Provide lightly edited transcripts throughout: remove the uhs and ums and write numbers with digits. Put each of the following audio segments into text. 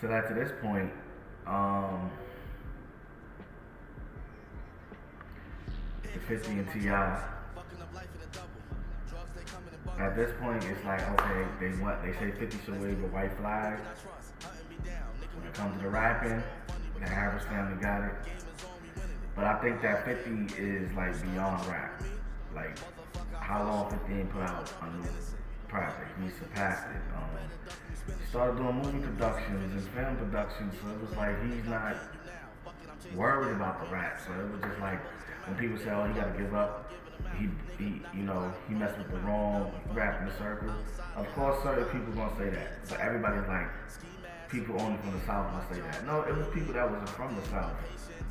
to this point, um, the 50 and Ti. At this point, it's like okay, they say 50 should wave a white flag. When it comes to the rapping, the Harris family got it. But I think that 50 is like beyond rap. Like how long 50 ain't put out a new project? He surpassed it. He started doing movie productions and film productions, so it was like he's not worried about the rap. So it was just like when people say, "Oh, he got to give up." He messed with the wrong rap in the circle. Of course, certain people gonna say that, but everybody's like, people only from the South gonna say that. No, it was people that wasn't from the South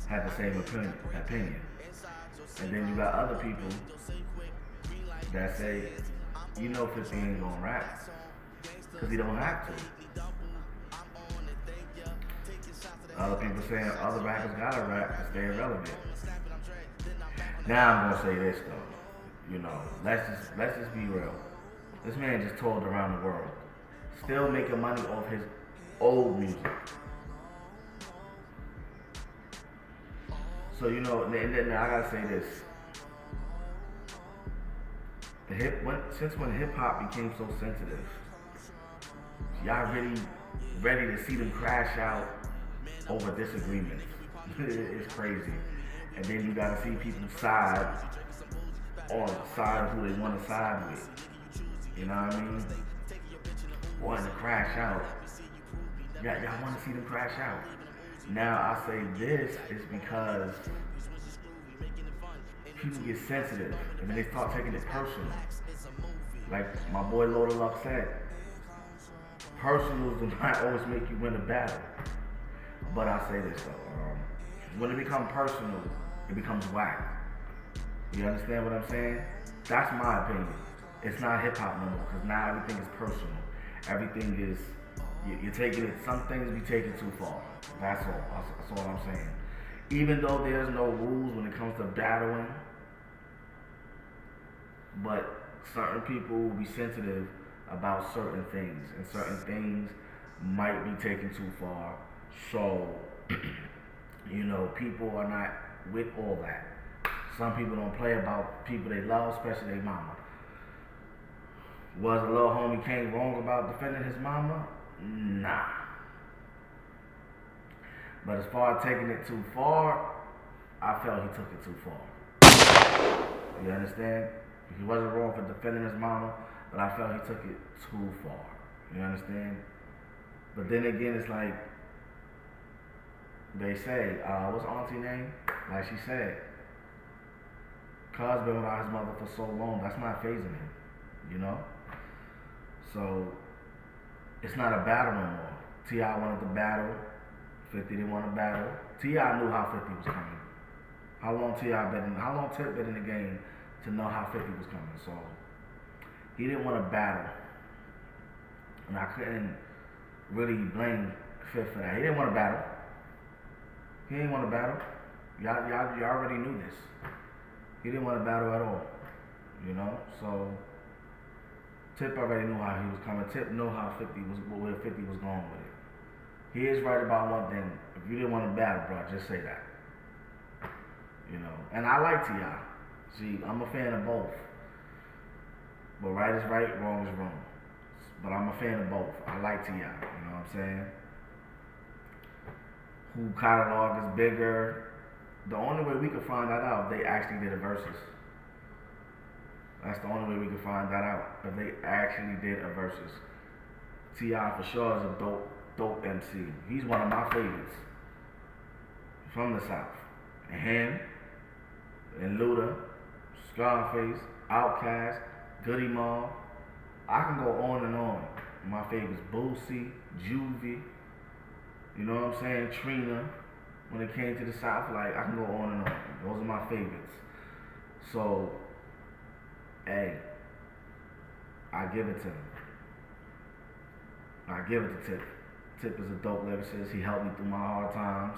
had the same opinion. And then you got other people that say, 50 ain't gonna rap because he don't have to. Other people saying other rappers gotta rap to stay relevant. Now I'm gonna say this though, let's just be real. This man just toured around the world, still making money off his old music. So and then I gotta say this: since when hip hop became so sensitive, y'all really ready to see them crash out over disagreements? It's crazy. And then you gotta see people side on side of who they want to side with. You know what I mean? Wanting to crash out. Y'all want to see them crash out. Now I say this is because people get sensitive and then they start taking it personal. Like my boy Lord Luck said, personals do not always make you win a battle. But I say this though, when it becomes personal, it becomes whack. You understand what I'm saying? That's my opinion. It's not hip hop no more because now everything is personal. Everything is you're taking it. Some things be taken too far. That's all. That's all I'm saying. Even though there's no rules when it comes to battling, but certain people will be sensitive about certain things, and certain things might be taken too far. So, people are not with all that. Some people don't play about people they love, especially their mama. Was a little homie Kane wrong about defending his mama? Nah. But as far as taking it too far, I felt he took it too far. You understand? He wasn't wrong for defending his mama, but I felt he took it too far. You understand? But then again, it's like they say, what's auntie name? Like she said, cuz been without his mother for so long, that's not phasing him, So it's not a battle no more. T.I. wanted to battle, 50 didn't want to battle. T.I. knew how 50 was coming. How long Tip been in the game to know how 50 was coming? So he didn't want to battle. And I couldn't really blame Fifth for that. He didn't want to battle. He didn't want to battle. Y'all already knew this. He didn't want to battle at all. So Tip already knew how he was coming. Tip knew how where 50 was going with it. He is right about one thing. If you didn't want to battle, bro, just say that. And I like T.I. See, I'm a fan of both. But right is right, wrong is wrong. But I'm a fan of both. I like T.I. You know what I'm saying? Who catalog is bigger? The only way we could find that out if they actually did a versus. That's the only way we could find that out if they actually did a versus. T.I. for sure is a dope MC. He's one of my favorites from the South. And him, and Luda, Scarface, Outkast, Goody Mob. I can go on and on. My favorites, Boosie, Juvie, you know what I'm saying? Trina, when it came to the South, like I can go on and on. Those are my favorites. So, hey, I give it to him. I give it to Tip. Tip is a dope lyricist. He helped me through my hard times.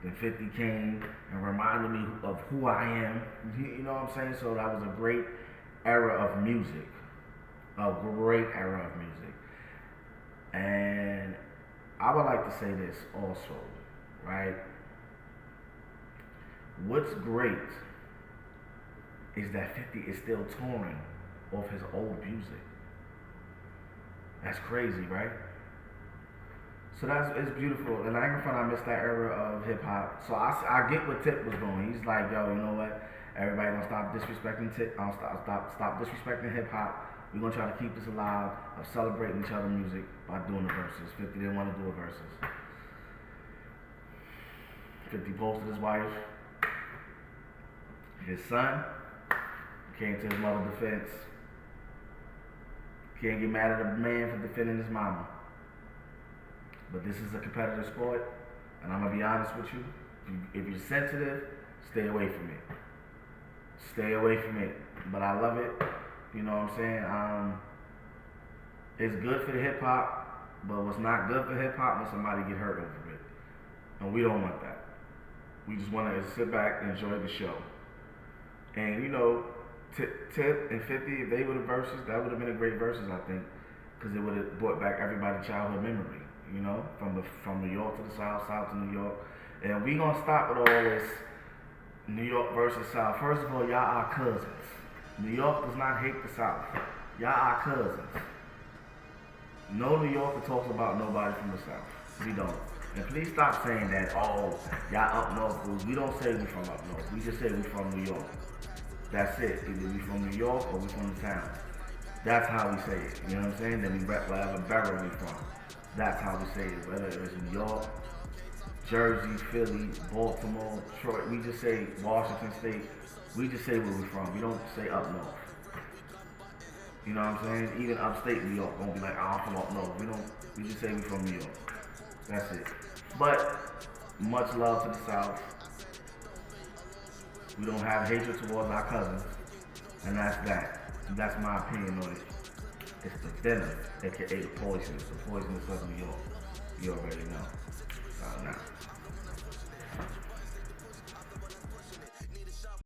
Then 50 came and reminded me of who I am. You know what I'm saying? So that was a great era of music. A great era of music. And I would like to say this also, right? What's great is that 50 is still touring off his old music. That's crazy, right? So it's beautiful, and I ain't gonna front, I missed that era of hip hop. So I get what Tip was doing. He's like, yo, you know what? Everybody gonna stop disrespecting Tip. Stop disrespecting hip hop. We're gonna try to keep this alive of celebrating each other's music by doing the verses. 50 didn't want to do a verses. 50 posted his wife, his son came to his mother's defense. Can't get mad at a man for defending his mama. But this is a competitive sport, and I'm gonna be honest with you. If you're sensitive, stay away from it. Stay away from it. But I love it. You know what I'm saying? It's good for the hip hop, but what's not good for hip hop when somebody get hurt over it. And we don't want that. We just want to sit back and enjoy the show. And you know, Tip and 50, if they were the verses, that would have been a great verses, I think, because it would have brought back everybody's childhood memory. You know, from New York to the South, South to New York. And we gonna stop with all this New York versus South. First of all, y'all are cousins. New York does not hate the South. Y'all are cousins. No New Yorker talks about nobody from the South. We don't. And please stop saying that, oh, y'all up north. We don't say we from up north. We just say we from New York. That's it. Either we from New York or we from the town. That's how we say it. You know what I'm saying? Then we rep whatever borough we from. That's how we say it. Whether it's New York, Jersey, Philly, Baltimore, Detroit, we just say Washington State. We just say where we're from. We don't say up north. You know what I'm saying? Even upstate New York won't be like, oh, I'm from up north. We just say we're from New York. That's it. But much love to the South. We don't have hatred towards our cousins. And that's that. That's my opinion on it. It's the venom, aka the poisonous of New York. You already know. Now.